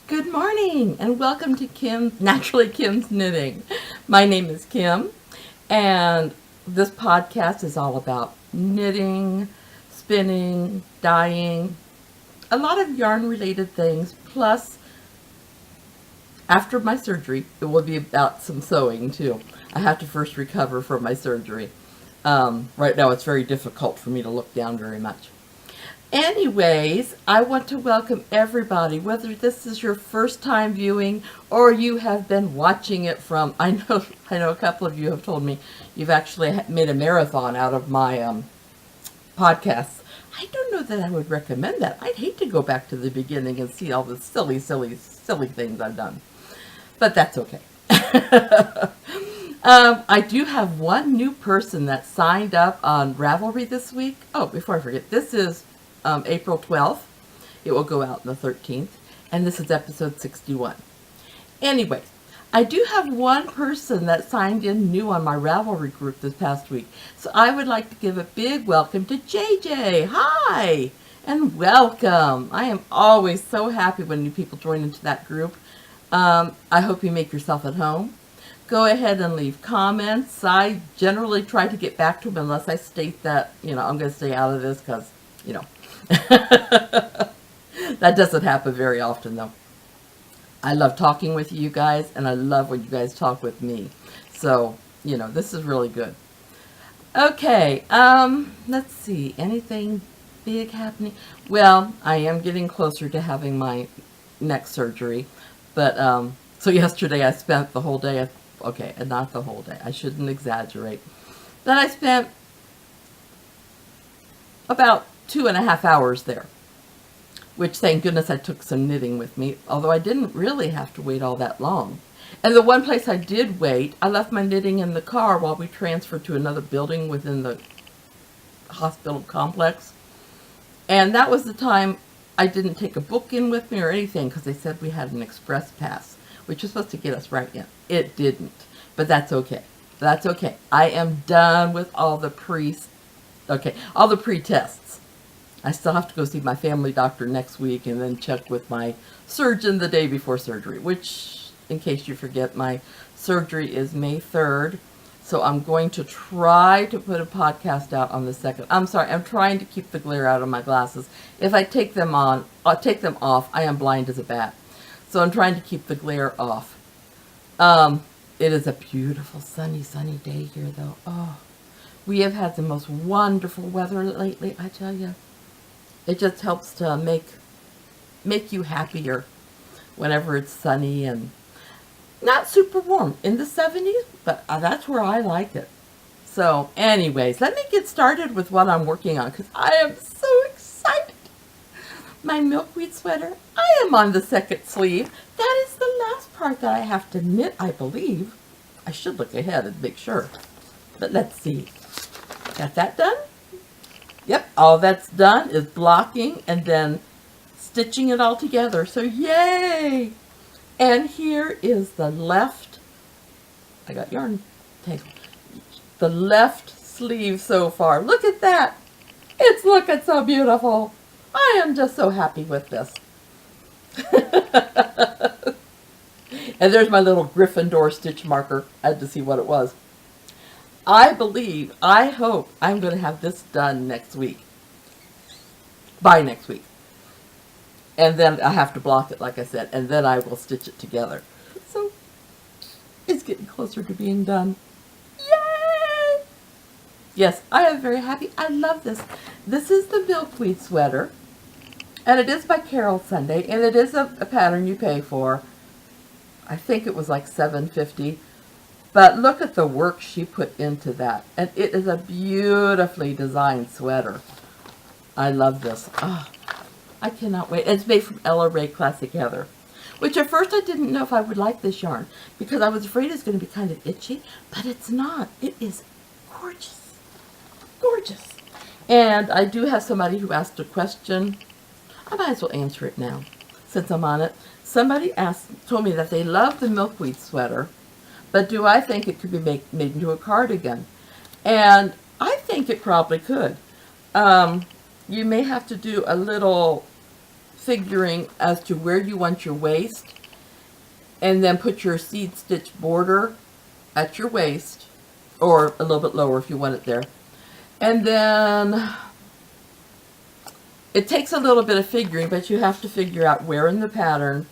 Good morning and welcome to Naturally Kim's Knitting. My name is Kim and this podcast is all about knitting, spinning, dyeing, a lot of yarn related things. Plus, after my surgery, it will be about some sewing too. I have to first recover from my surgery. Right now it's very difficult for me to look down very much. Anyways, I want to welcome everybody, whether this is your first time viewing or you have been watching it from, I know a couple of you have told me you've actually made a marathon out of my podcasts. I don't know that I would recommend that. I'd hate to go back to the beginning and see all the silly things I've done. But that's okay. I do have one new person that signed up on Ravelry this week. Oh, before I forget, this is April 12th. It will go out on the 13th. And this is episode 61. Anyway, I do have one person that signed in new on my Ravelry group this past week. So I would like to give a big welcome to JJ. Hi! And welcome. I am always so happy when new people join into that group. I hope you make yourself at home. Go ahead and leave comments. I generally try to get back to them unless I state that, I'm going to stay out of this because, that doesn't happen very often though. I love talking with you guys and I love when you guys talk with me. So, this is really good. Okay, let's see. Anything big happening? Well, I am getting closer to having my neck surgery. But, so yesterday I spent the whole day, okay, and not the whole day. I shouldn't exaggerate. But I spent about 2.5 hours there, which thank goodness I took some knitting with me, although I didn't really have to wait all that long. And the one place I did wait, I left my knitting in the car while we transferred to another building within the hospital complex. And that was the time I didn't take a book in with me or anything because they said we had an express pass, which was supposed to get us right in. It didn't, but that's okay. That's okay. I am done with all the pre-tests. I still have to go see my family doctor next week and then check with my surgeon the day before surgery, which, in case you forget, my surgery is May 3rd. So I'm going to try to put a podcast out on the 2nd. I'm sorry, I'm trying to keep the glare out of my glasses. If I take them on, I'll take them off, I am blind as a bat. So I'm trying to keep the glare off. It is a beautiful sunny day here though. Oh, we have had the most wonderful weather lately, I tell you. It just helps to make you happier whenever it's sunny and not super warm, in the 70s, but that's where I like it. So anyways, let me get started with what I'm working on because I am so excited. My milkweed sweater, I am on the 2nd sleeve. That is the last part that I have to knit, I believe. I should look ahead and make sure. But let's see. Got that done? Yep, all that's done is blocking and then stitching it all together. So yay! And here is the left, I got yarn tangled, the left sleeve so far. Look at that. It's looking so beautiful. I am just so happy with this. And there's my little Gryffindor stitch marker. I had to see what it was. I hope I'm going to have this done next week. By next week. And then I have to block it, like I said, and then I will stitch it together. So, it's getting closer to being done. Yay! Yes, I am very happy. I love this. This is the milkweed sweater. And it is by Carol Sunday, and it is a pattern you pay for. I think it was like $7.50. But look at the work she put into that. And it is a beautifully designed sweater. I love this. Oh, I cannot wait. It's made from Ella Rae Classic Heather. Which at first I didn't know if I would like this yarn. Because I was afraid it's going to be kind of itchy. But it's not. It is gorgeous. Gorgeous. And I do have somebody who asked a question. I might as well answer it now. Since I'm on it. Somebody told me that they love the milkweed sweater. But do I think it could be made into a cardigan? And I think it probably could. You may have to do a little figuring as to where you want your waist, and then put your seed stitch border at your waist, or a little bit lower if you want it there. And then it takes a little bit of figuring, but you have to figure out where in the pattern.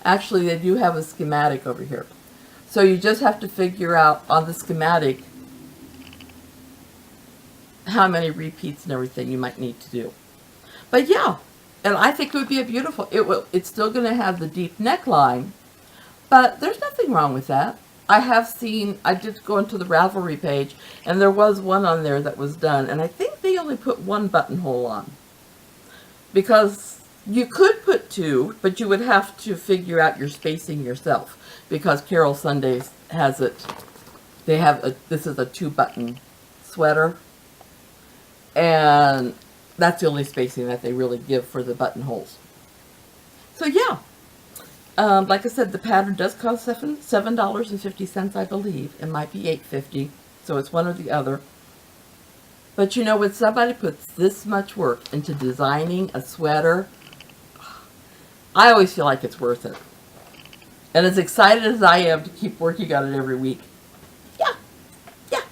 Actually, they do have a schematic over here. So you just have to figure out on the schematic how many repeats and everything you might need to do. But yeah, and I think it would be a beautiful, it's still going to have the deep neckline, but there's nothing wrong with that. I did go into the Ravelry page, and there was one on there that was done, and I think they only put one buttonhole on. Because you could put two, but you would have to figure out your spacing yourself. Because Carol Sundays has it, this is a 2-button sweater, and that's the only spacing that they really give for the buttonholes. So yeah. Like I said, the pattern does cost $7.50, I believe. It might be $8.50, so it's one or the other. But you know, when somebody puts this much work into designing a sweater, I always feel like it's worth it. And as excited as I am to keep working on it every week. Yeah, yeah.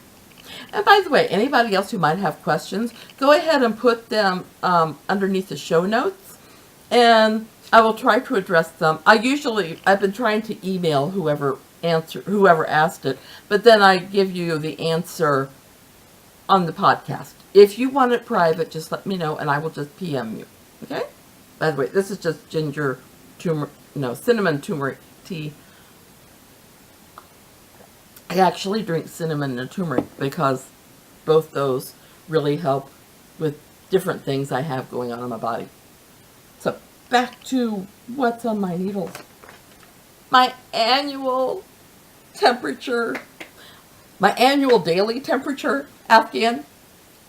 And by the way, anybody else who might have questions, go ahead and put them underneath the show notes, and I will try to address them. I've been trying to email whoever asked it, but then I give you the answer on the podcast. If you want it private, just let me know, and I will just PM you. Okay? By the way, this is just cinnamon turmeric tea. I actually drink cinnamon and turmeric because both those really help with different things I have going on in my body. So, back to what's on my needles. My annual temperature, my annual daily temperature, afghan.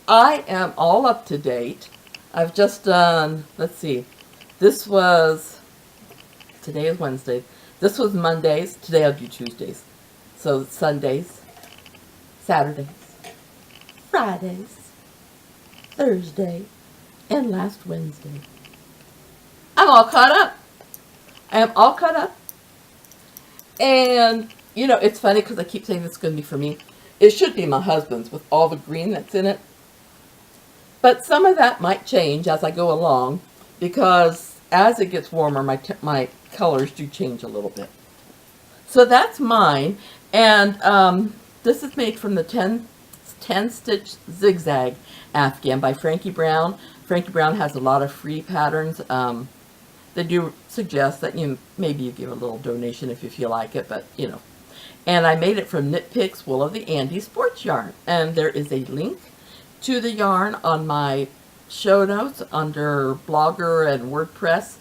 I am all up to date. I've just done, let's see, today is Wednesday. This was Mondays. Today I'll do Tuesdays. So Sundays, Saturdays, Fridays, Thursday, and last Wednesday. I'm all caught up. I am all caught up. And, you know, it's funny because I keep saying this is going to be for me. It should be my husband's with all the green that's in it. But some of that might change as I go along because as it gets warmer, my colors do change a little bit. So that's mine. And this is made from the 10 stitch Zigzag afghan by Frankie Brown. Frankie Brown has a lot of free patterns. They do suggest that maybe you give a little donation if you feel like it, but you know. And I made it from KnitPicks Wool of the Andes sports yarn. And there is a link to the yarn on my show notes under Blogger and WordPress.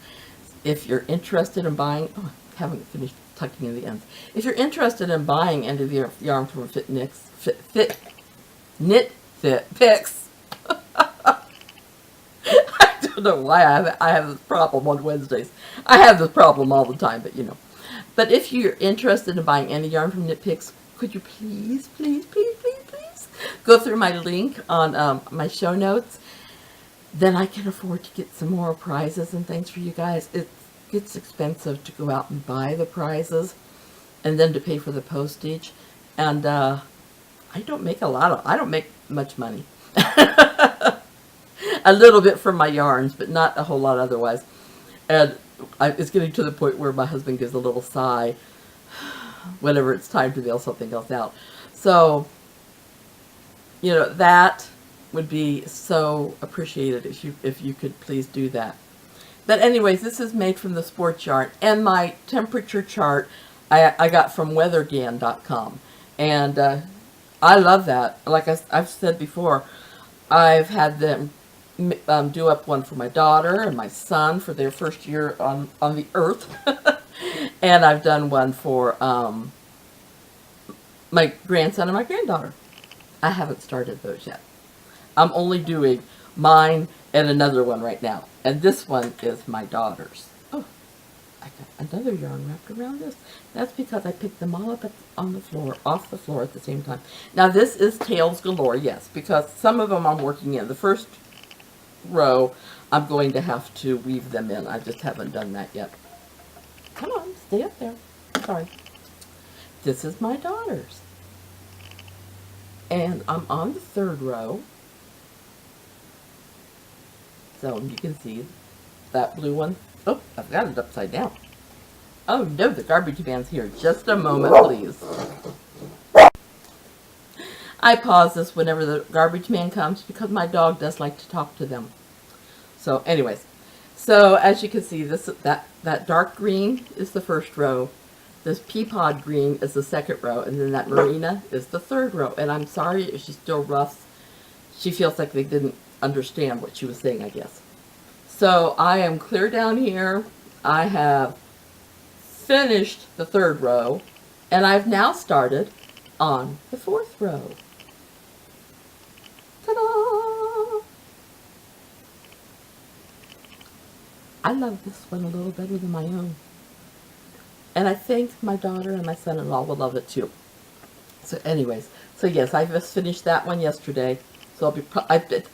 If you're interested in buying, I haven't finished tucking in the ends. If you're interested in buying any of the yarn from KnitPicks, I don't know why I have this problem on Wednesdays. I have this problem all the time, but you know. But if you're interested in buying any yarn from KnitPicks, could you please go through my link on my show notes? Then I can afford to get some more prizes and things for you guys. It gets expensive to go out and buy the prizes and then to pay for the postage. And I don't make much money. A little bit from my yarns, but not a whole lot otherwise. And it's getting to the point where my husband gives a little sigh whenever it's time to mail something else out. So, you know, that would be so appreciated if you could please do that. But anyways, this is made from the sports yarn, and my temperature chart I got from weathergan.com, and I love that. Like I've said before, I've had them do up one for my daughter and my son for their first year on the earth, and I've done one for my grandson and my granddaughter. I haven't started those yet. I'm only doing mine and another one right now. And this one is my daughter's. Oh, I got another yarn wrapped around this. That's because I picked them all up off the floor at the same time. Now this is tails galore, yes, because some of them I'm working in. The first row, I'm going to have to weave them in. I just haven't done that yet. Come on, stay up there. Sorry. This is my daughter's. And I'm on the 3rd row. So you can see that blue one. Oh, I've got it upside down. Oh no, the garbage man's here. Just a moment, please. I pause this whenever the garbage man comes because my dog does like to talk to them. So anyways, so as you can see, that dark green is the 1st row. This pea pod green is the 2nd row, and then that marina is the 3rd row. And I'm sorry if she's still rough. She feels like they didn't understand what she was saying, I guess. So I am clear down here. I have finished the 3rd row, and I've now started on the 4th row. Ta-da! I love this one a little better than my own. And I think my daughter and my son-in-law will love it too. So anyways, so yes, I just finished that one yesterday. So I'll be,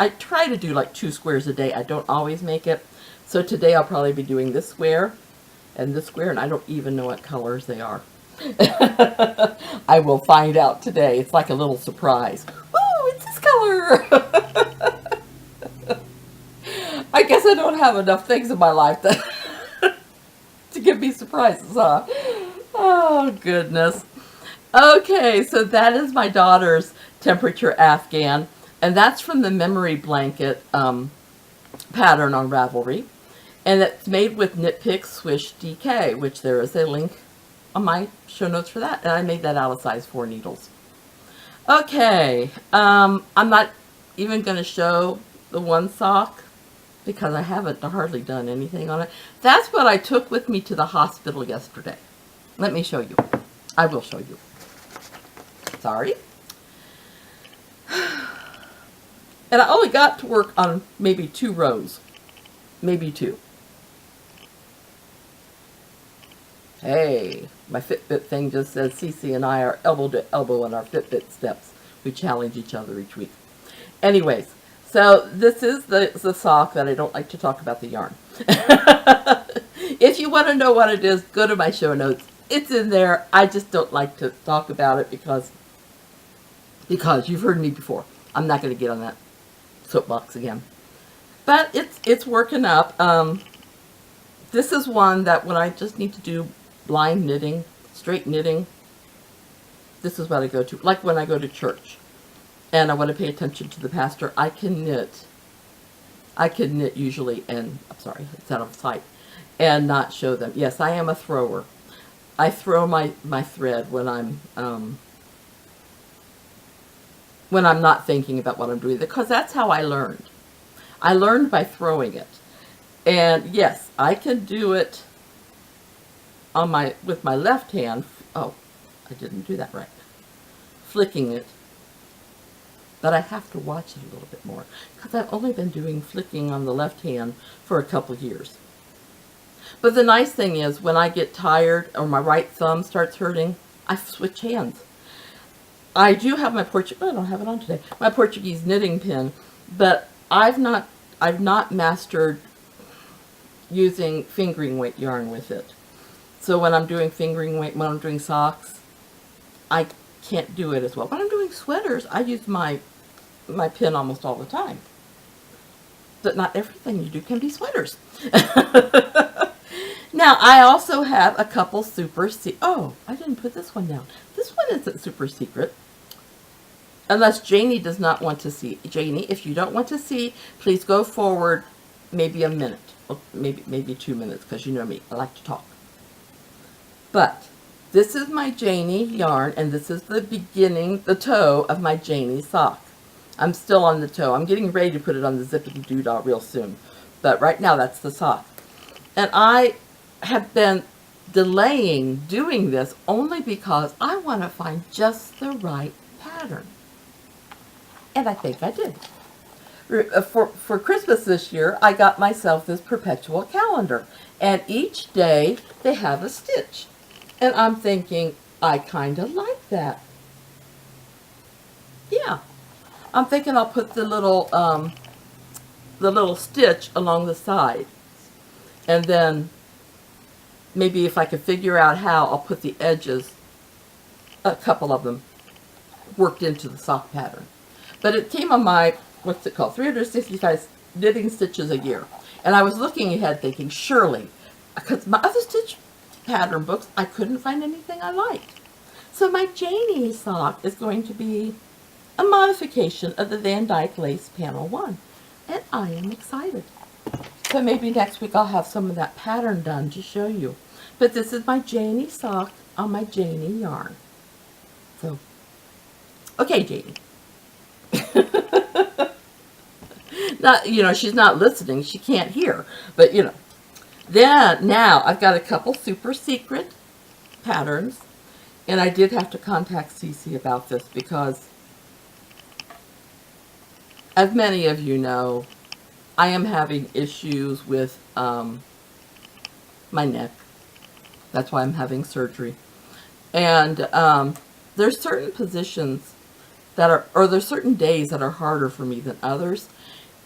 I try to do like 2 squares a day. I don't always make it. So today I'll probably be doing this square and this square, and I don't even know what colors they are. I will find out today. It's like a little surprise. Ooh, it's this color! I guess I don't have enough things in my life that to give me surprises, huh? Oh, goodness. Okay, so that is my daughter's temperature afghan, and that's from the memory blanket pattern on Ravelry, and it's made with KnitPicks Swish DK, which there is a link on my show notes for that, and I made that out of size 4 needles. Okay, I'm not even going to show the one sock because I haven't hardly done anything on it. That's what I took with me to the hospital yesterday. Let me show you. I will show you. Sorry. And I only got to work on maybe 2 rows. Maybe 2. Hey, my Fitbit thing just says Cece and I are elbow to elbow in our Fitbit steps. We challenge each other each week. Anyways, so this is the sock that I don't like to talk about the yarn. If you want to know what it is, go to my show notes. It's in there. I just don't like to talk about it because you've heard me before. I'm not going to get on that soapbox again. But it's working up. This is one that when I just need to do blind knitting, straight knitting, this is what I go to. Like when I go to church and I want to pay attention to the pastor, I can knit. I can knit usually, and I'm sorry, it's out of sight, and not show them. Yes, I am a thrower. I throw my thread when I'm not thinking about what I'm doing, because that's how I learned. I learned by throwing it. And yes, I can do it on with my left hand. Oh, I didn't do that right. Flicking it. But I have to watch it a little bit more because I've only been doing flicking on the left hand for a couple years. But the nice thing is when I get tired or my right thumb starts hurting, I switch hands. I do have my I don't have it on today. My Portuguese knitting pin, but I've not mastered using fingering weight yarn with it. So when I'm doing fingering weight, when I'm doing socks, I can't do it as well. When I'm doing sweaters, I use my pin almost all the time. But not everything you do can be sweaters. Now, I also have a couple super oh, I didn't put this one down. This one isn't super secret. Unless Jayne does not want to see. Jayne, if you don't want to see, please go forward maybe a minute. Or maybe 2 minutes, because you know me. I like to talk. But this is my Jayne yarn, and this is the beginning, the toe of my Jayne sock. I'm still on the toe. I'm getting ready to put it on the zippity doodah real soon. But right now, that's the sock. And I have been delaying doing this only because I want to find just the right pattern. And I think I did. For Christmas this year, I got myself this perpetual calendar. And each day, they have a stitch. And I'm thinking, I kind of like that. Yeah. I'm thinking I'll put the little the little stitch along the side. And then maybe if I could figure out how, I'll put the edges, a couple of them, worked into the sock pattern. But it came on my, what's it called, 365 knitting stitches a year. And I was looking ahead thinking, surely, because my other stitch pattern books, I couldn't find anything I liked. So my Jayne sock is going to be a modification of the Van Dyke Lace Panel 1. And I am excited. So maybe next week I'll have some of that pattern done to show you. But this is my Jayne sock on my Jayne yarn. So, okay, Jayne. Not, you know, she's not listening. She can't hear. But, you know. Then, now, I've got a couple super secret patterns. And I did have to contact Cece about this because, as many of you know, I am having issues with my neck. That's why I'm having surgery. And there's certain positions that are, or there's certain days that are harder for me than others.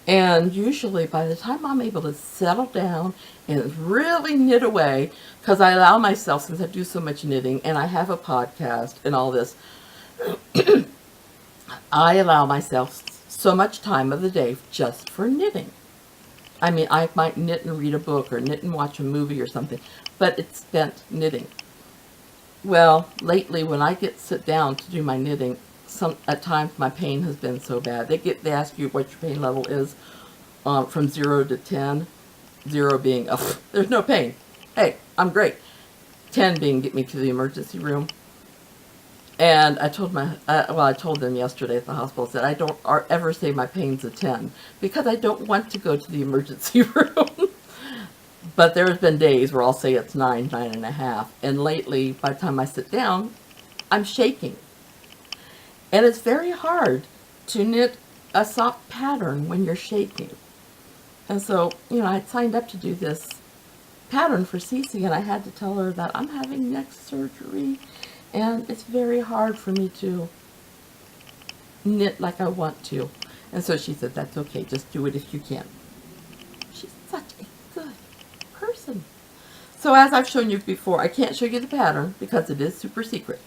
And usually by the time I'm able to settle down and really knit away, because I allow myself, since I do so much knitting and I have a podcast and all this, I allow myself so much time of the day just for knitting. I mean, I might knit and read a book or knit and watch a movie or something, but it's spent knitting. Well, lately when I sit down to do my knitting, at times my pain has been so bad. They ask you what your pain level is from 0 to 10. 0 being, oh, there's no pain. Hey, I'm great. 10 being, get me to the emergency room. And I told I told them yesterday at the hospital, that I don't ever say my pain's a 10 because I don't want to go to the emergency room. But there's been days where I'll say it's 9, 9.5. And lately, by the time I sit down, I'm shaking. And it's very hard to knit a sock pattern when you're shaking. And so, you know, I signed up to do this pattern for Cece, and I had to tell her that I'm having neck surgery, and it's very hard for me to knit like I want to. And so she said, that's okay, just do it if you can. She's such a good person. So as I've shown you before, I can't show you the pattern because it is super secret.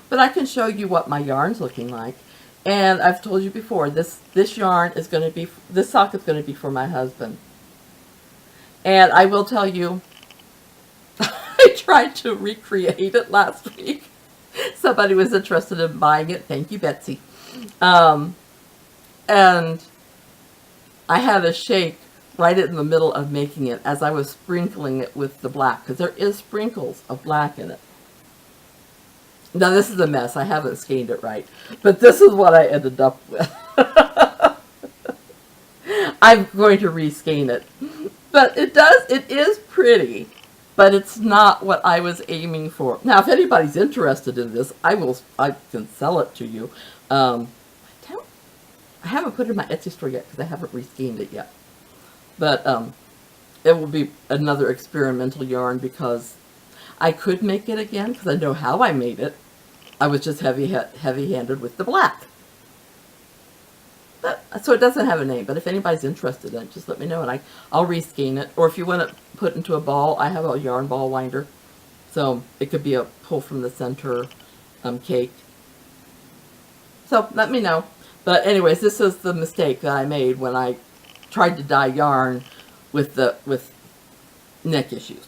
But I can show you what my yarn's looking like. And I've told you before, this yarn is going to be, this sock is going to be for my husband. And I will tell you, I tried to recreate it last week. Somebody was interested in buying it. Thank you, Betsy. And I had a shake right in the middle of making it as I was sprinkling it with the black, because there is sprinkles of black in it. Now this is a mess. I haven't skeined it right, but this is what I ended up with. I'm going to reskein it, but it is pretty, but it's not what I was aiming for. Now, if anybody's interested in this, I can sell it to you. I haven't put it in my Etsy store yet because I haven't reskeined it yet, but it will be another experimental yarn because I could make it again because I know how I made it. I was just heavy-handed with the black. But, so it doesn't have a name, but if anybody's interested in it, just let me know and I'll reskein it. Or if you want to put into a ball, I have a yarn ball winder. So it could be a pull from the center cake. So let me know. But anyways, this is the mistake that I made when I tried to dye yarn with neck issues.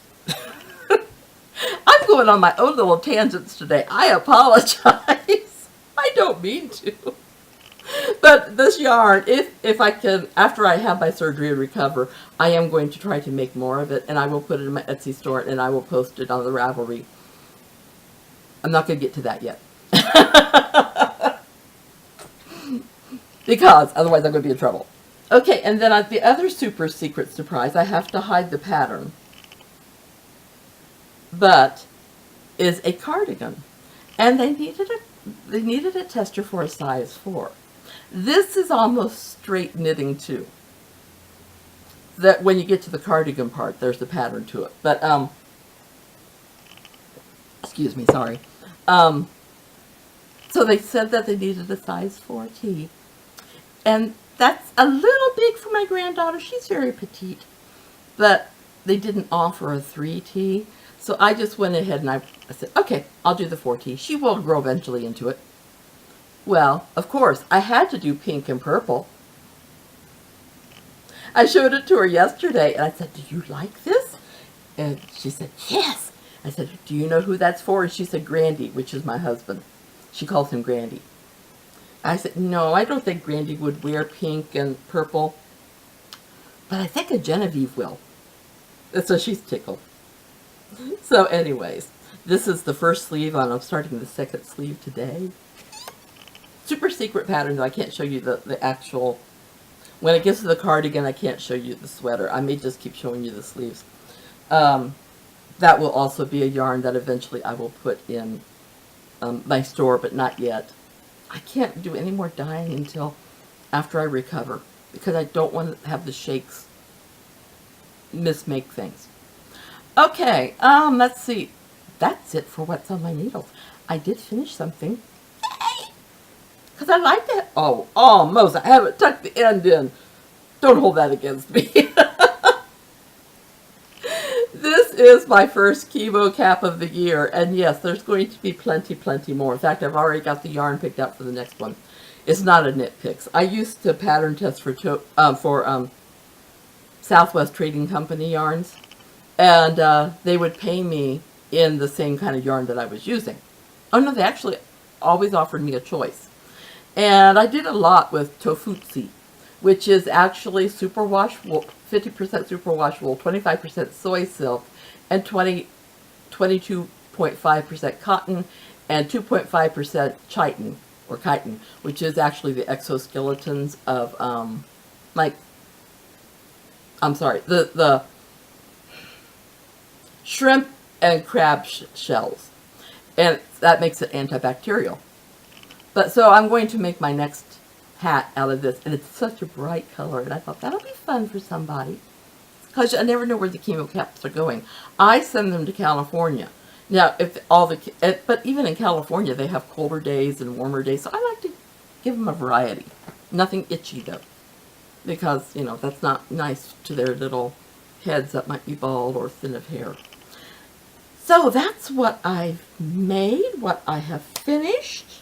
I'm going on my own little tangents today. I apologize. I don't mean to. But this yarn, if I can, after I have my surgery and recover, I am going to try to make more of it, and I will put it in my Etsy store, and I will post it on the Ravelry. I'm not going to get to that yet. Because otherwise I'm going to be in trouble. Okay, and then the other super secret surprise, I have to hide the pattern, but is a cardigan. And they needed a tester for a size 4. This is almost straight knitting too. That when you get to the cardigan part, there's the pattern to it. But excuse me, sorry. So they said that they needed a size 4T. And that's a little big for my granddaughter. She's very petite. But they didn't offer a 3T. So I just went ahead and I said, okay, I'll do the 4T. She will grow eventually into it. Well, of course, I had to do pink and purple. I showed it to her yesterday, and I said, do you like this? And she said, yes. I said, do you know who that's for? And she said, Grandy, which is my husband. She calls him Grandy. I said, no, I don't think Grandy would wear pink and purple, but I think a Genevieve will. And so she's tickled. So anyways, this is the first sleeve on. I'm starting the second sleeve today. Super secret pattern, though I can't show you the actual. When it gets to the cardigan, I can't show you the sweater. I may just keep showing you the sleeves. That will also be a yarn that eventually I will put in my store, but not yet. I can't do any more dyeing until after I recover, because I don't want to have the shakes mismake things. Okay, let's see. That's it for what's on my needles. I did finish something. Yay! Because I like that. Oh, almost. I haven't tucked the end in. Don't hold that against me. This is my first chemo cap of the year. And yes, there's going to be plenty more. In fact, I've already got the yarn picked out for the next one. It's not a KnitPicks. I used to pattern test for Southwest Trading Company yarns. And they would pay me in the same kind of yarn that I was using. Oh no, they actually always offered me a choice. And I did a lot with Tofutsi, which is actually superwash wool, 50% superwash wool, 25% soy silk, and 22.5% cotton, and 2.5% chitin, or chitin, which is actually the exoskeletons of, the shrimp and crab shells. And that makes it antibacterial. But so I'm going to make my next hat out of this, and it's such a bright color, and I thought that'll be fun for somebody, because I never know where the chemo caps are going. I send them to California. Now, but even in California, they have colder days and warmer days, so I like to give them a variety. Nothing itchy, though, because, you know, that's not nice to their little heads that might be bald or thin of hair. So that's what I've made, what I have finished.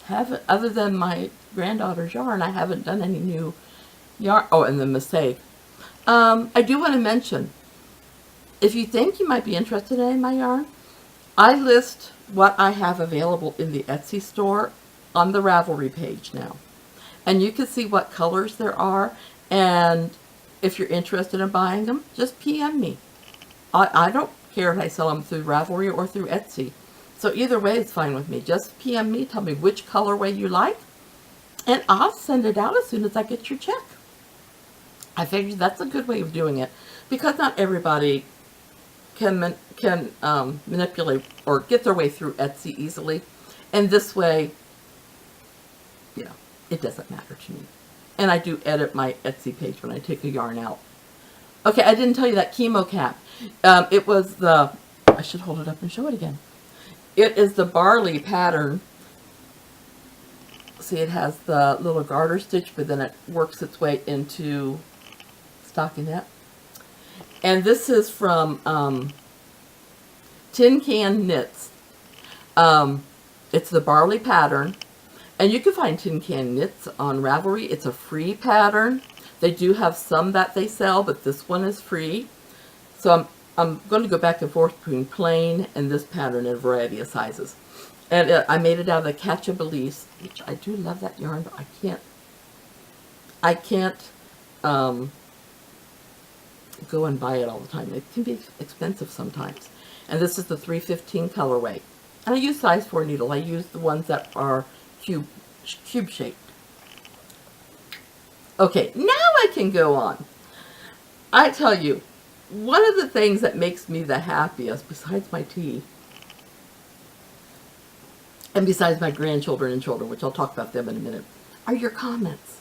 Other than my granddaughter's yarn, I haven't done any new yarn. Oh, and the mistake. I do want to mention, if you think you might be interested in my yarn, I list what I have available in the Etsy store on the Ravelry page now. And you can see what colors there are, and if you're interested in buying them, just PM me. I don't care if I sell them through Ravelry or through Etsy. So either way is fine with me. Just PM me, tell me which colorway you like, and I'll send it out as soon as I get your check. I figured that's a good way of doing it, because not everybody can manipulate or get their way through Etsy easily. And this way, you know, it doesn't matter to me. And I do edit my Etsy page when I take a yarn out. Okay, I didn't tell you that chemo cap. It was the, I should hold it up and show it again. It is the barley pattern. See, it has the little garter stitch, but then it works its way into stockinette. And this is from Tin Can Knits. It's the barley pattern. And you can find Tin Can Knits on Ravelry. It's a free pattern. They do have some that they sell, but this one is free. So I'm going to go back and forth between plain and this pattern in a variety of sizes. And I made it out of the Cachabelice, which I do love that yarn, but I can't go and buy it all the time. It can be expensive sometimes. And this is the 315 colorway. And I use size 4 needle. I use the ones that are cube shaped. Okay, now I can go on. I tell you, one of the things that makes me the happiest, besides my tea, and besides my grandchildren and children, which I'll talk about them in a minute, are your comments.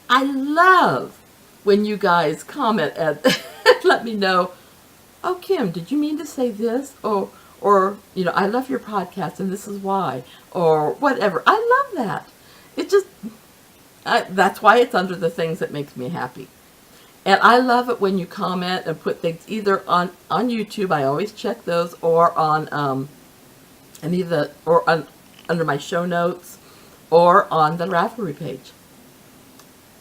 I love when you guys comment and let me know, oh, Kim, did you mean to say this? Or, you know, I love your podcast and this is why, or whatever. I love that. That's why it's under the things that makes me happy. And I love it when you comment and put things either on YouTube. I always check those, or on under my show notes, or on the Ravelry page.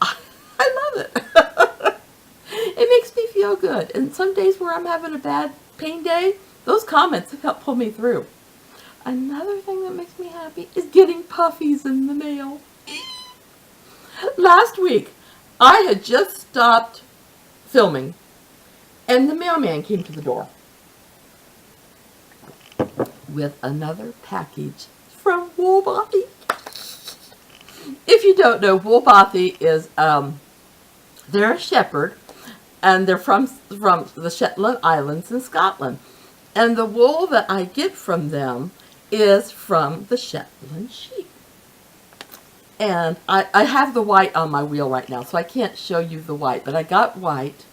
I love it. It makes me feel good. And some days where I'm having a bad pain day, those comments have helped pull me through. Another thing that makes me happy is getting puffies in the mail. Last week, I had just stopped filming, and the mailman came to the door with another package from Woolbothy. If you don't know, Woolbothy is, they're a shepherd, and they're from the Shetland Islands in Scotland. And the wool that I get from them is from the Shetland sheep. And I have the white on my wheel right now, so I can't show you the white, but I got white.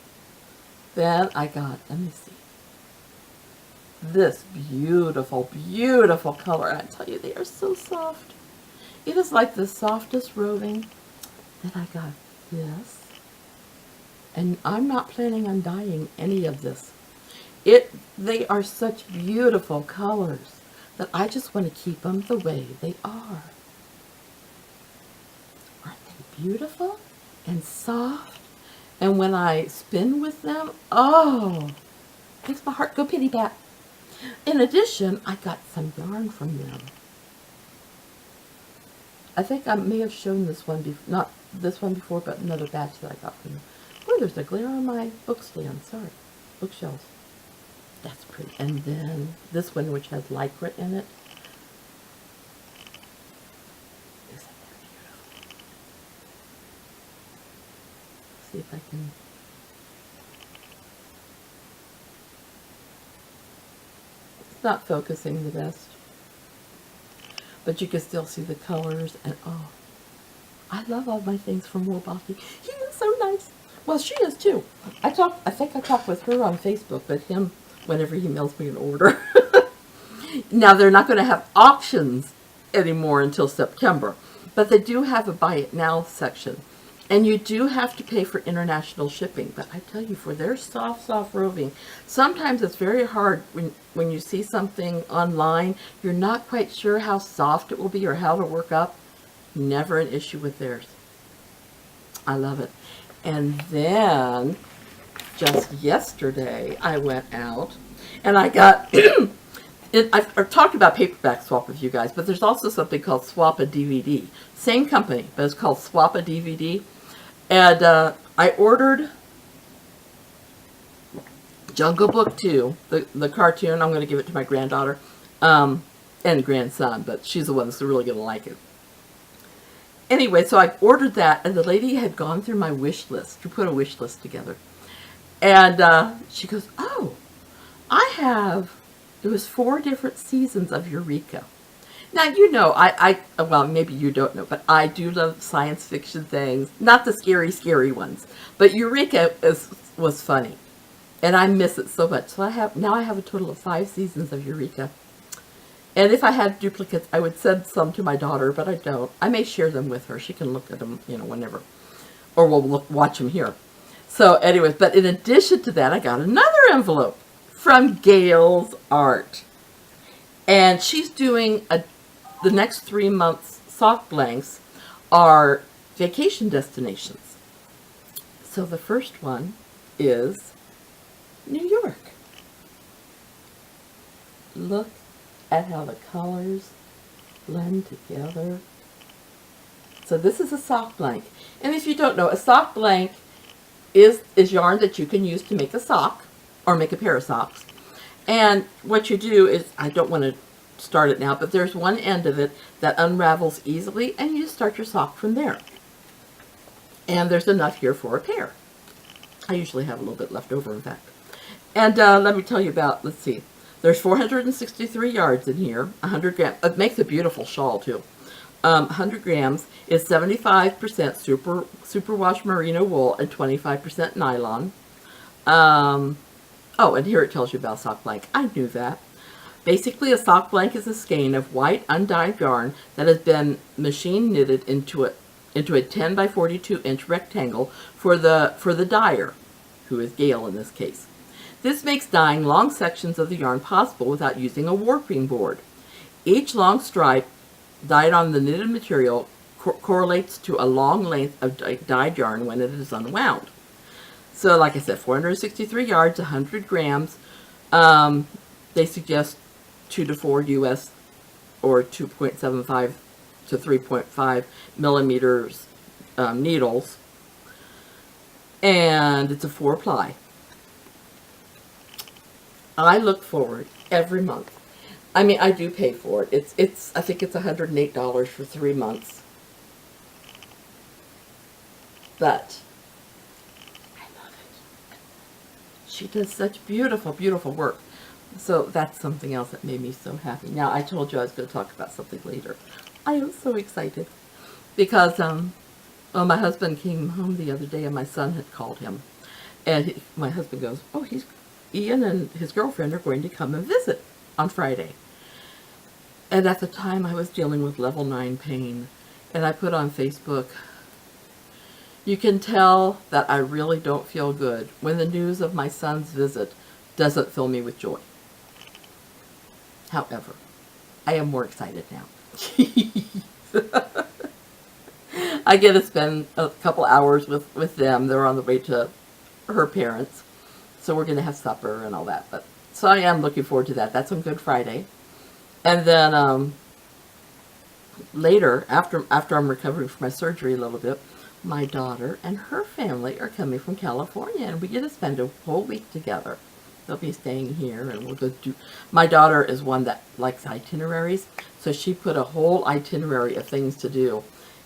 Then I got, let me see, this beautiful, beautiful color. I tell you, they are so soft. It is like the softest roving. Then I got this. And I'm not planning on dyeing any of this. They are such beautiful colors that I just want to keep them the way they are. Aren't they beautiful and soft? And when I spin with them, oh, makes my heart go pitty pat. In addition, I got some yarn from them. I think I may have shown this one, not this one before, but another batch that I got from them. Oh, there's a glare on my book stand, sorry, bookshelves. That's pretty. And then this one, which has lycra in it. Isn't that beautiful? See if I can. It's not focusing the best, but you can still see the colors. And oh, I love all my things from Woolbothy. He is so nice. Well, she is too. I think I talked with her on Facebook, but him whenever he mails me an order. Now, they're not going to have auctions anymore until September, but they do have a buy it now section. And you do have to pay for international shipping. But I tell you, for their soft, soft roving, sometimes it's very hard when you see something online, you're not quite sure how soft it will be or how to work up. Never an issue with theirs. I love it. And then, just yesterday, I went out and I got, I've talked about paperback swap with you guys, but there's also something called Swap a DVD. Same company, but it's called Swap a DVD. And I ordered Jungle Book 2, the cartoon. I'm going to give it to my granddaughter and grandson, but she's the one that's really going to like it. Anyway, so I ordered that, and the lady had gone through my wish list. We put a wish list together. And she goes, oh, it was 4 different seasons of Eureka. Now, you know, well, maybe you don't know, but I do love science fiction things. Not the scary, scary ones. But Eureka was funny. And I miss it so much. So now I have a total of 5 seasons of Eureka. And if I had duplicates, I would send some to my daughter, but I don't. I may share them with her. She can look at them, you know, whenever. Or we'll watch them here. So anyways, but in addition to that, I got another envelope from Gail's Art. And she's doing the next 3 months sock blanks are vacation destinations. So the first one is New York. Look at how the colors blend together. So this is a sock blank. And if you don't know, a sock blank is yarn that you can use to make a sock or make a pair of socks. And what you do is, I don't want to start it now, but there's one end of it that unravels easily, and you just start your sock from there. And there's enough here for a pair. I usually have a little bit left over, in fact. And let me tell you about, let's see, there's 463 yards in here, 100 grams. It makes a beautiful shawl, too. 100 grams is 75% superwash merino wool and 25% nylon. Oh, and here it tells you about sock blank. I knew that. Basically, a sock blank is a skein of white undyed yarn that has been machine knitted into into a 10 by 42 inch rectangle for the dyer, who is Gail in this case. This makes dyeing long sections of the yarn possible without using a warping board. Each long stripe dyed on the knitted material correlates to a long length of dyed yarn when it is unwound. So like I said, 463 yards, 100 grams. They suggest 2 to 4 US or 2.75 to 3.5 millimeters needles. And it's a 4-ply. I look forward every month. I mean, I do pay for it. I think it's $108 for 3 months. But I love it. She does such beautiful, beautiful work. So that's something else that made me so happy. Now, I told you I was going to talk about something later. I am so excited because my husband came home the other day and my son had called him. And my husband goes, oh, Ian and his girlfriend are going to come and visit on Friday. And at the time I was dealing with level 9 pain. And I put on Facebook, you can tell that I really don't feel good when the news of my son's visit doesn't fill me with joy. However, I am more excited now. I get to spend a couple hours with them. They're on the way to her parents. So we're going to have supper and all that. But so I am looking forward to that. That's on Good Friday. And then later, after I'm recovering from my surgery a little bit, my daughter and her family are coming from California. And we get to spend a whole week together. They'll be staying here and we'll go do... My daughter is one that likes itineraries. So she put a whole itinerary of things to do.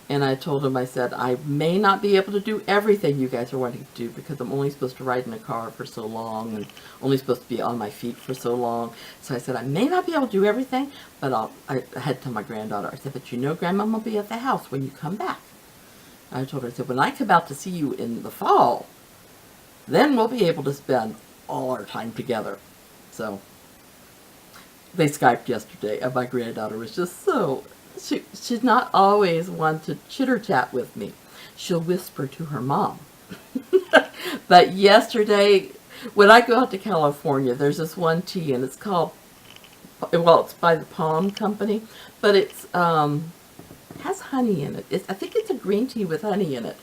And I told him, I said, I may not be able to do everything you guys are wanting to do because I'm only supposed to ride in a car for so long and only supposed to be on my feet for so long. So I said, I may not be able to do everything, but I had to tell my granddaughter, I said, but you know Grandma will be at the house when you come back. I told her, I said, when I come out to see you in the fall, then we'll be able to spend all our time together. So they Skyped yesterday and my granddaughter was just so... She's not always one to chitter-chat with me. She'll whisper to her mom. But yesterday, when I go out to California, there's this one tea, and it's called, well, it's by the Palm Company, but it's has honey in it. I think it's a green tea with honey in it.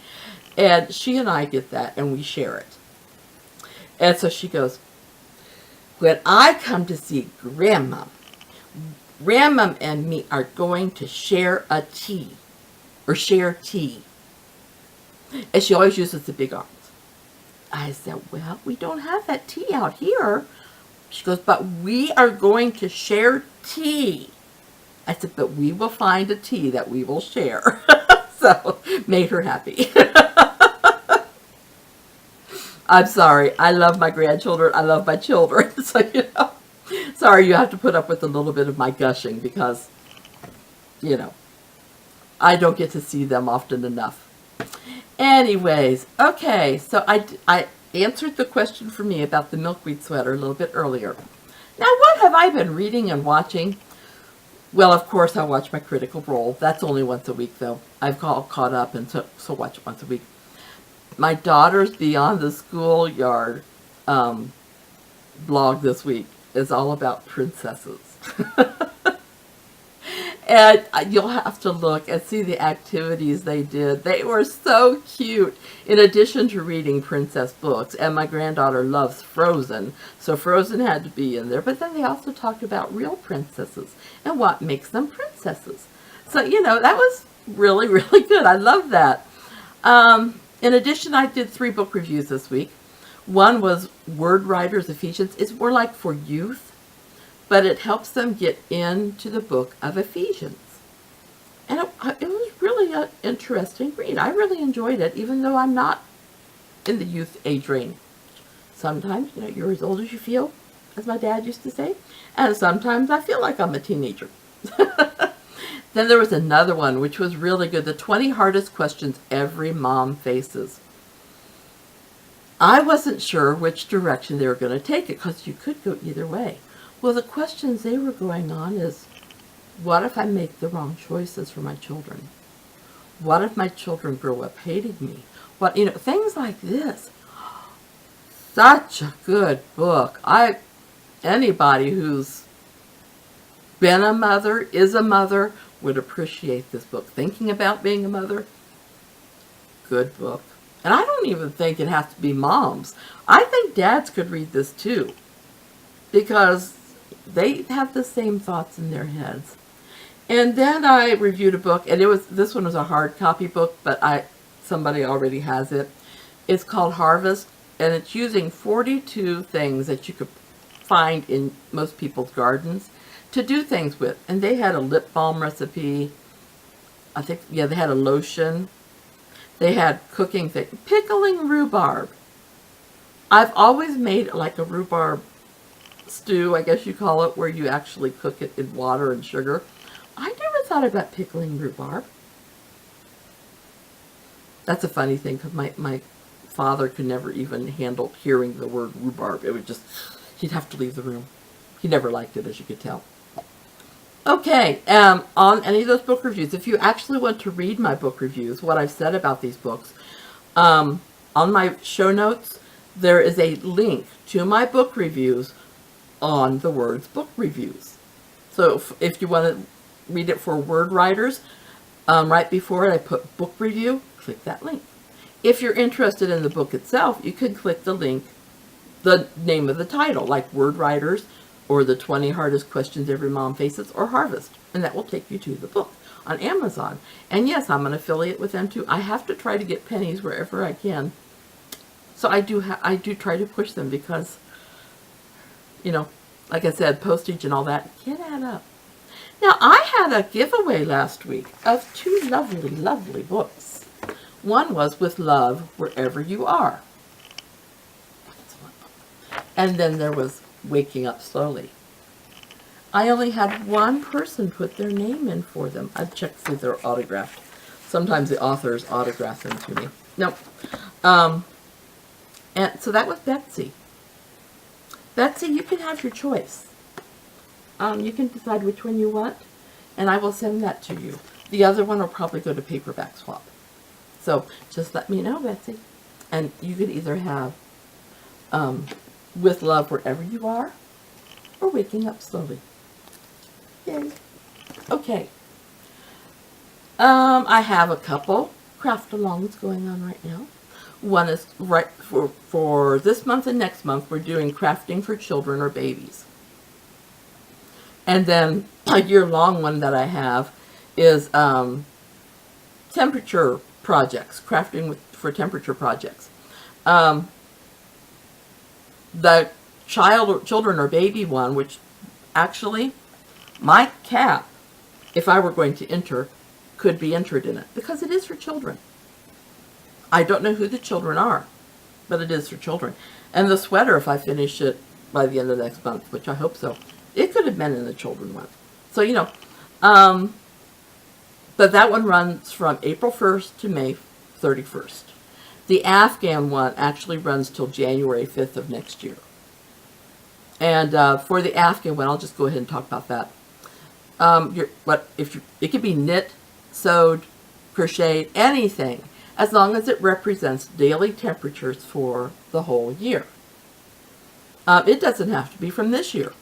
And she and I get that, and we share it. And so she goes, when I come to see Grandma and me are going to share a tea, or share tea. And she always uses the big arms. I said, well, we don't have that tea out here. She goes, but we are going to share tea. I said, but we will find a tea that we will share. So, made her happy. I'm sorry. I love my grandchildren. I love my children. So, you know. Sorry, you have to put up with a little bit of my gushing because, you know, I don't get to see them often enough. Anyways, okay, so I answered the question for me about the Milkweed sweater a little bit earlier. Now, what have I been reading and watching? Well, of course, I watch my Critical Role. That's only once a week, though. I've caught up and so watch it once a week. My daughter's Beyond the Schoolyard blog this week is all about princesses. And you'll have to look and see the activities they did. They were so cute. In addition to reading princess books, and my granddaughter loves Frozen, so Frozen had to be in there. But then they also talked about real princesses and what makes them princesses. So, you know, that was really, really good. I love that. In addition, I did 3 book reviews this week. One was Word Writers, Ephesians. It's more like for youth, but it helps them get into the book of Ephesians. And it was really an interesting read. I really enjoyed it, even though I'm not in the youth age range. Sometimes, you know, you're as old as you feel, as my dad used to say, and sometimes I feel like I'm a teenager. Then there was another one, which was really good, the 20 Hardest Questions Every Mom Faces. I wasn't sure which direction they were going to take it, because you could go either way. Well, the questions they were going on is, what if I make the wrong choices for my children? What if my children grow up hating me? What, things like this. Such a good book. Anybody who's been a mother, is a mother, would appreciate this book. Thinking about being a mother, good book. And I don't even think it has to be moms. I think dads could read this too, because they have the same thoughts in their heads. And then I reviewed a book, and this one was a hard copy book, but somebody already has it. It's called Harvest, and it's using 42 things that you could find in most people's gardens to do things with. And they had a lip balm recipe. I think, yeah, they had a lotion. They had cooking things. Pickling rhubarb. I've always made like a rhubarb stew, I guess you call it, where you actually cook it in water and sugar. I never thought about pickling rhubarb. That's a funny thing, because my father could never even handle hearing the word rhubarb. It would just, he'd have to leave the room. He never liked it, as you could tell. Okay, on any of those book reviews, if you actually want to read my book reviews, what I've said about these books, on my show notes, there is a link to my book reviews on the words book reviews. So if you want to read it for word writers, right before it I put book review, click that link. If you're interested in the book itself, you can click the link, the name of the title, like Word Writers, or The 20 Hardest Questions Every Mom Faces, or Harvest, and that will take you to the book on Amazon. And yes, I'm an affiliate with them too. I have to try to get pennies wherever I can. So I do try to push them, because, like I said, postage and all that can add up. Now, I had a giveaway last week of 2 lovely, lovely books. One was With Love Wherever You Are. And then there was Waking Up Slowly. I only had one person put their name in for them. I've checked to see if they're autographed. Sometimes the authors autograph them to me. No. And so that was Betsy. Betsy, you can have your choice. You can decide which one you want, and I will send that to you. The other one will probably go to paperback swap. So just let me know, Betsy. And you could either have With Love Wherever You Are, or Waking Up Slowly. Yay. Okay. I have a couple craft-alongs going on right now. One is right for this month and next month, we're doing crafting for children or babies. And then a year-long one that I have is temperature projects, crafting for temperature projects. The children or baby one, which actually my cap, if I were going to enter, could be entered in it, because it is for children. I don't know who the children are, but it is for children. And the sweater, if I finish it by the end of next month, which I hope so, it could have been in the children one. So, but that one runs from April 1st to May 31st. The Afghan one actually runs till January 5th of next year. And for the Afghan one, I'll just go ahead and talk about that. It could be knit, sewed, crocheted, anything, as long as it represents daily temperatures for the whole year. It doesn't have to be from this year.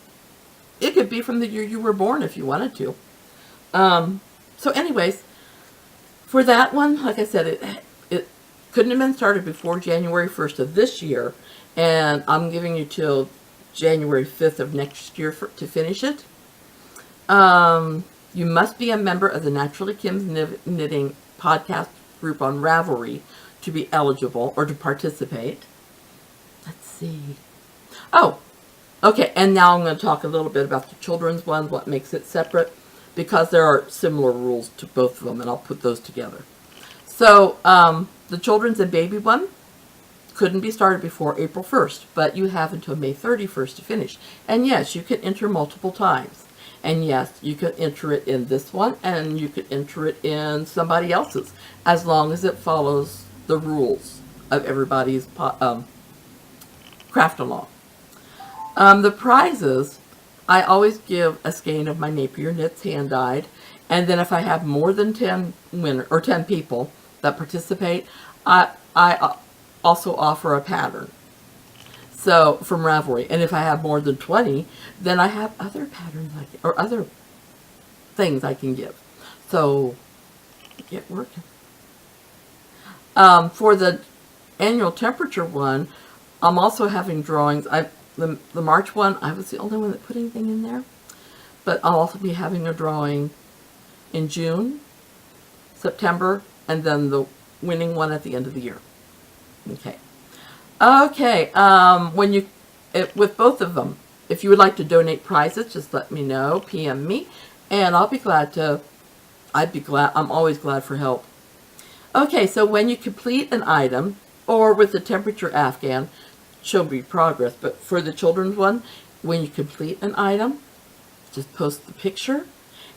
It could be from the year you were born if you wanted to. So anyways, for that one, like I said, it couldn't have been started before January 1st of this year, and I'm giving you till January 5th of next year to finish it. You must be a member of the Naturally Kim's Knitting podcast group on Ravelry to be eligible or to participate. Let's see. Oh, okay, and now I'm going to talk a little bit about the children's one, what makes it separate, because there are similar rules to both of them, and I'll put those together. So, the children's and baby one couldn't be started before April 1st, but you have until May 31st to finish. And yes, you can enter multiple times. And yes, you could enter it in this one, and you could enter it in somebody else's, as long as it follows the rules of everybody's craft along. The prizes, I always give a skein of my Napier Knits hand-dyed, And then if I have more than 10 or 10 people that participate, I also offer a pattern. So from Ravelry. And if I have more than 20, then I have other patterns or other things I can give. So get working. For the annual temperature one, I'm also having drawings. The March one, I was the only one that put anything in there. But I'll also be having a drawing in June, September, and then the winning one at the end of the year. Okay. Okay. With both of them, if you would like to donate prizes, just let me know. PM me, and I'll be glad to. I'm always glad for help. Okay, so when you complete an item, or with the temperature afghan, show me progress. But for the children's one, when you complete an item, just post the picture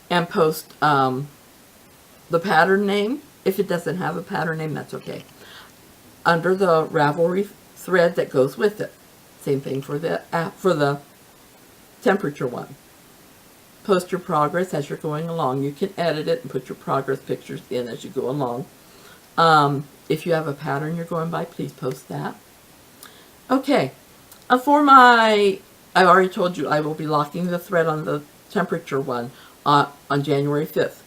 and post the pattern name. If it doesn't have a pattern name, that's okay. Under the Ravelry thread that goes with it. Same thing for the temperature one. Post your progress as you're going along. You can edit it and put your progress pictures in as you go along. If you have a pattern you're going by, please post that. Okay. I've already told you I will be locking the thread on the temperature one on January 5th.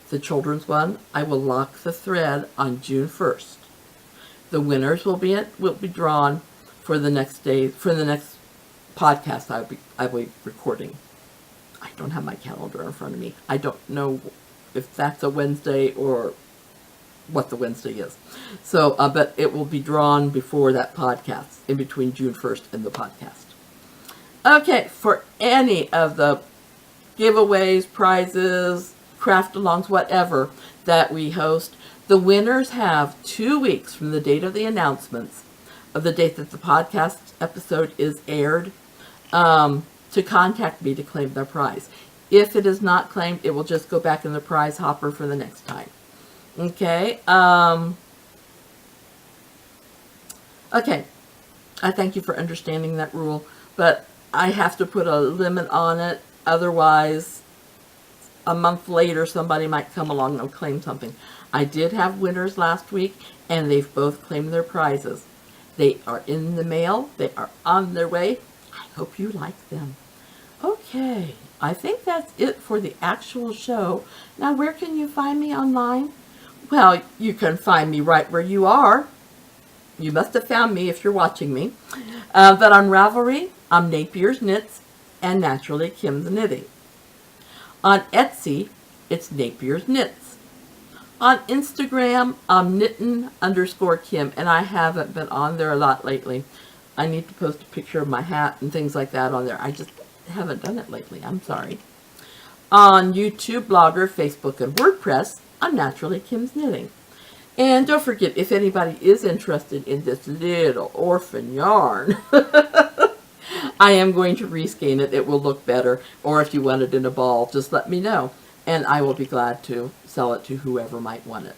The children's one, I will lock the thread on June 1st. The winners will be drawn for the next day, for the next podcast I will be recording. I don't have my calendar in front of me. I don't know if that's a Wednesday or what the Wednesday is. So, but it will be drawn before that podcast, in between June 1st and the podcast. Okay, for any of the giveaways, prizes, craft-alongs, whatever that we host, the winners have 2 weeks from the date of the announcements, of the date that the podcast episode is aired, to contact me to claim their prize. If it is not claimed, it will just go back in the prize hopper for the next time. Okay. Okay. I thank you for understanding that rule, but I have to put a limit on it. Otherwise, a month later, somebody might come along and claim something. I did have winners last week, and they've both claimed their prizes. They are in the mail. They are on their way. I hope you like them. Okay, I think that's it for the actual show. Now, where can you find me online? Well, you can find me right where you are. You must have found me if you're watching me. But on Ravelry, I'm NapiersKnits and Naturally Kim's Knitting. On Etsy, it's NapiersKnits. On Instagram, I'm knittin_Kim, and I haven't been on there a lot lately. I need to post a picture of my hat and things like that on there. I just haven't done it lately. I'm sorry. On YouTube, Blogger, Facebook, and WordPress, I'm Naturally Kim's Knitting. And don't forget, if anybody is interested in this little orphan yarn, I am going to reskein it. It will look better. Or if you want it in a ball, just let me know. And I will be glad to sell it to whoever might want it.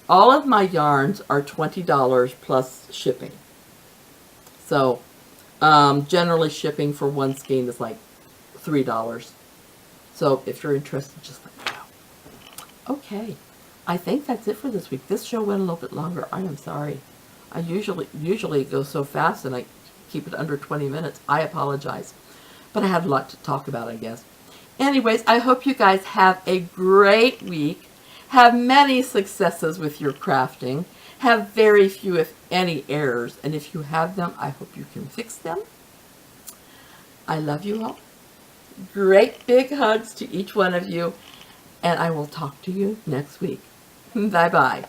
All of my yarns are $20 plus shipping. So, generally shipping for one skein is like $3. So, if you're interested, just let me know. Okay. I think that's it for this week. This show went a little bit longer. I am sorry. I usually it goes so fast and I keep it under 20 minutes. I apologize. But I had a lot to talk about, I guess. Anyways, I hope you guys have a great week. Have many successes with your crafting. Have very few, if any, errors. And if you have them, I hope you can fix them. I love you all. Great big hugs to each one of you. And I will talk to you next week. Bye-bye.